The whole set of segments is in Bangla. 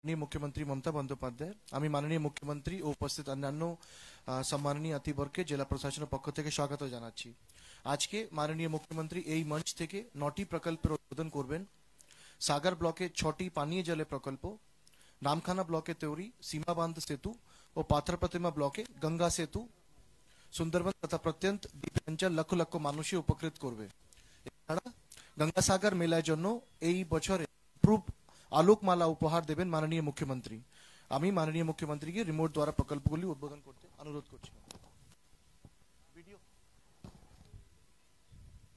माननीय मुख्यमंत्री ममता बंदोपाध्याय আমি মাননীয় মুখ্যমন্ত্রী ও উপস্থিত অন্যান্য সম্মাননীয় অতিথিবর্গকে জেলা প্রশাসনের পক্ষ থেকে স্বাগত জানাচ্ছি। আজকে মাননীয় মুখ্যমন্ত্রী এই মঞ্চ থেকে 9টি প্রকল্পের উদ্বোধন করবেন। সাগর ব্লকে 6টি পানীয় জলের প্রকল্প, নামখানা ব্লকে তেওরি সীমা বাঁধ সেতু ও পাথর প্রতিমা ব্লকে গঙ্গা সেতু সুন্দরবন তথা প্রত্যন্ত দ্বীপাঞ্চল লক্ষ লক্ষ মানুষই উপকৃত করবে। এছাড়া গঙ্গাসাগর মেলার জন্য এই বছরে প্রুফ আলোকমালা উপহার দেবেন মাননীয় মুখ্যমন্ত্রী। আমি মাননীয় মুখ্যমন্ত্রীকে রিমোট দ্বারা প্রকল্পগুলি উদ্বোধন করতে অনুরোধ করছি।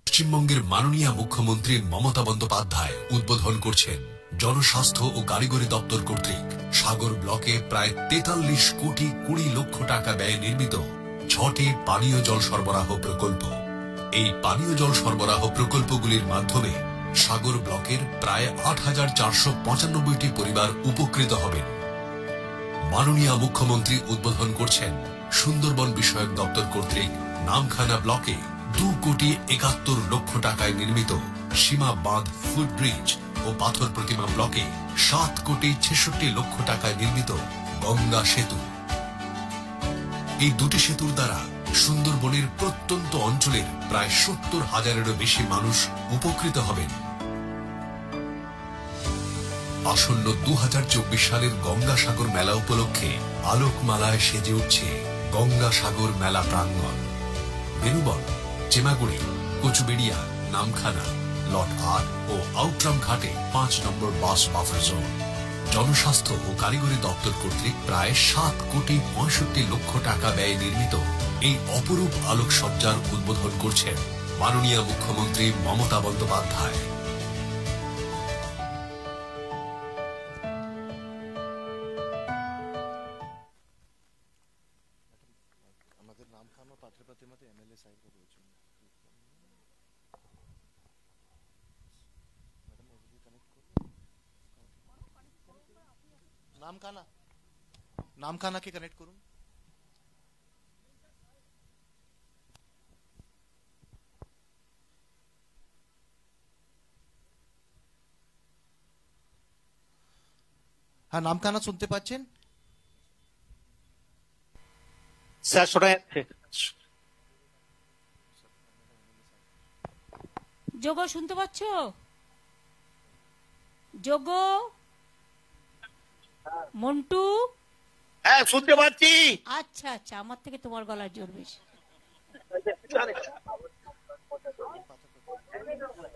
পশ্চিমবঙ্গের মাননীয় মুখ্যমন্ত্রী মমতা বন্দ্যোপাধ্যায় উদ্বোধন করছেন জনস্বাস্থ্য ও কারিগরি দপ্তর কর্তৃক সাগর ব্লকে প্রায় 43 কোটি 20 লক্ষ টাকা ব্যয়ে নির্মিত 6টি পানীয় জল সরবরাহ প্রকল্প। এই পানীয় জল সরবরাহ প্রকল্পগুলির মাধ্যমে সাগর ব্লকের প্রায় 8495টি পরিবার উপকৃত হবেন। মাননীয় মুখ্যমন্ত্রী উদ্বোধন করছেন সুন্দরবন বিষয়ক দপ্তর কর্তৃক নামখানা ব্লকে 2 কোটি 71 লক্ষ টাকায় নির্মিত সীমা বাঁধ ফুটব্রিজ ও পাথর প্রতিমা ব্লকে 7 কোটি 66 লক্ষ টাকায় নির্মিত গঙ্গা সেতু। এই দুটি সেতুর দ্বারা সুন্দরবনের প্রত্যন্ত অঞ্চলের প্রায় 70,000-এরও বেশি মানুষ উপকৃত হবেন। আসন্ন 2024 সালের গঙ্গাসাগর মেলা উপলক্ষে আলোকমালায় সেজে উঠছে গঙ্গাসাগর মেলা প্রাঙ্গণ। বেনুবন, চেমাগুড়ি, কচুবেড়িয়া, নামখানা, লট 8 ও আউটরাম ঘাটে 5 নম্বর বাস বাফার জোন। জনস্বাস্থ্য ও কারিগরি দপ্তর কর্তৃক প্রায় 7 কোটি 65 লক্ষ টাকা ব্যয়ে নির্মিত এই অপরূপ আলোকসজ্জার উদ্বোধন করছেন মাননীয় মুখ্যমন্ত্রী মমতা বন্দ্যোপাধ্যায়। আমাদের নামখানা পাথর প্রতিমাতে এমএলএ সাহেব রয়েছেন। नामखाना के कनेक्ट करूं। हाँ, नामखाना सुनते पाচ্ছেন? স্যার শোনা যাচ্ছে। যোগো শুনতে পাচ্ছ? যোগো, মন্টু, হ্যাঁ শুনতে পাচ্ছি। আচ্ছা আচ্ছা, আমার থেকে তোমার গলার জোর বেশি।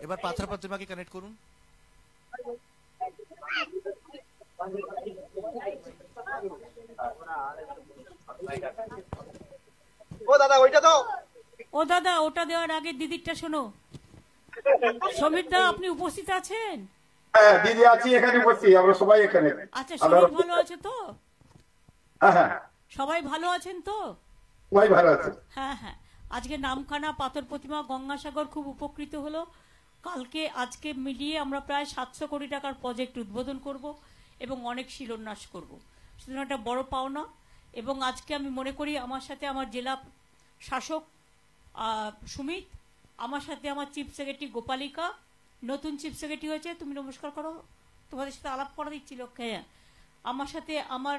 এবার পাথর প্রতিমাকে কানেক্ট করুন। ও দাদা ওইটা দাও। ও দাদা, ওটা দেওয়ার আগে দিদিরটা শোনো। সমীর দা, আপনি উপস্থিত আছেন? হ্যাঁ দিদি আছি, এখানে বসছি, আমরা সবাই এখানে। আচ্ছা, শরীর ভালো আছে তো? হ্যাঁ, সবাই ভালো আছেন তো? সবাই ভালো আছে। হ্যাঁ হ্যাঁ, আজকে নামখানা, পাথর প্রতিমা, গঙ্গাসাগর খুব উপকৃত হলো। কালকে আজকে মিলিয়ে আমরা প্রায় 700 কোটি টাকার প্রজেক্ট উদ্বোধন করব এবং অনেক শিলান্যাস করব। সুতরাং একটা বড় পাওনা। এবং আজকে আমি মনে করি আমার সাথে আমার জেলা শাসক সুমিত, আমার সাথে আমার চিফ সেক্রেটারি গোপালিকা, নতুন চিফ সেক্রেটারি হয়েছে, তুমি নমস্কার করো, তোমাদের সাথে আলাপ করা দিচ্ছিল। হ্যাঁ, আমার সাথে আমার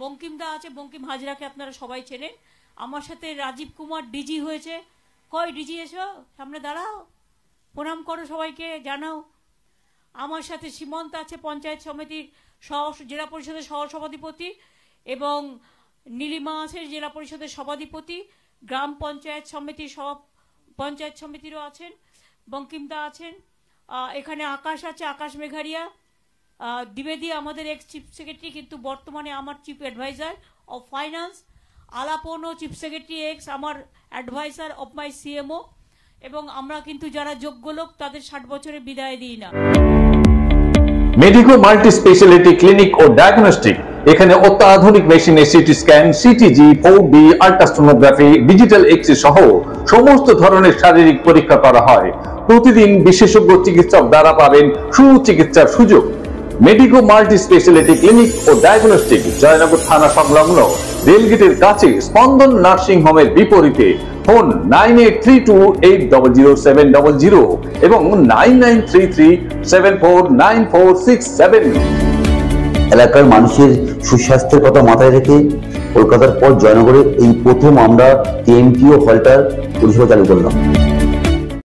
বঙ্কিম দা আছে, বঙ্কিম হাজরাকে আপনারা সবাই চেনেন। আমার সাথে রাজীব কুমার ডিজি হয়েছে। কই ডিজি, এসো সামনে দাঁড়াও, প্রণাম করো, সবাইকে জানাও। আমার সাথে সীমন্ত আছে, পঞ্চায়েত সমিতির জেলা পরিষদের সহসভাধিপতি, এবং নীলিমা আছে জেলা পরিষদের সভাধিপতি, গ্রাম পঞ্চায়েত সমিতির পঞ্চায়েত সমিতিরও আছেন, বঙ্কিমদা আছেন। এখানে আকাশ আছে, আকাশ মেঘারিয়া, দ্বিবেদী আমাদের এক্স চিফ সেক্রেটারি, কিন্তু বর্তমানে আমার চিফ অ্যাডভাইজার অফ ফাইন্যান্স, আলাপনও চিফ সেক্রেটারি এক্স আমার অ্যাডভাইজার অফ মাই সিএমও। এবং আমরা কিন্তু যারা যোগ্য লোক তাদের 60 বছরে বিদায় দিই না। মেডিকো মাল্টি স্পেশালিটি ক্লিনিক ও ডায়াগনস্টিক, এখানে অত্যাধুনিক মেশিনে CT scan, CTG, 4D, ultrasonography, digital x-ray সহ সমস্ত ধরনের শারীরিক পরীক্ষা করা হয়। প্রতিদিন বিশেষজ্ঞ চিকিৎসক দ্বারা পাবেন সুচিকিৎসার সুযোগ। মেডিকো মাল্টি স্পেশালিটি ক্লিনিক ও ডায়াগনস্টিক, জয়নগর থানা সংলগ্ন রেলগেটের কাছে, স্পন্দন নার্সিং হোমের বিপরীতে। ফোন 9832800700 এবং 9933749467। এলাকার মানুষের সুস্বাস্থ্যের কথা মাথায় রেখে কলকাতার পর জয়নগরে এই প্রথম আমরা টিএমটিও হলটার পরিষেবা চালু করলাম।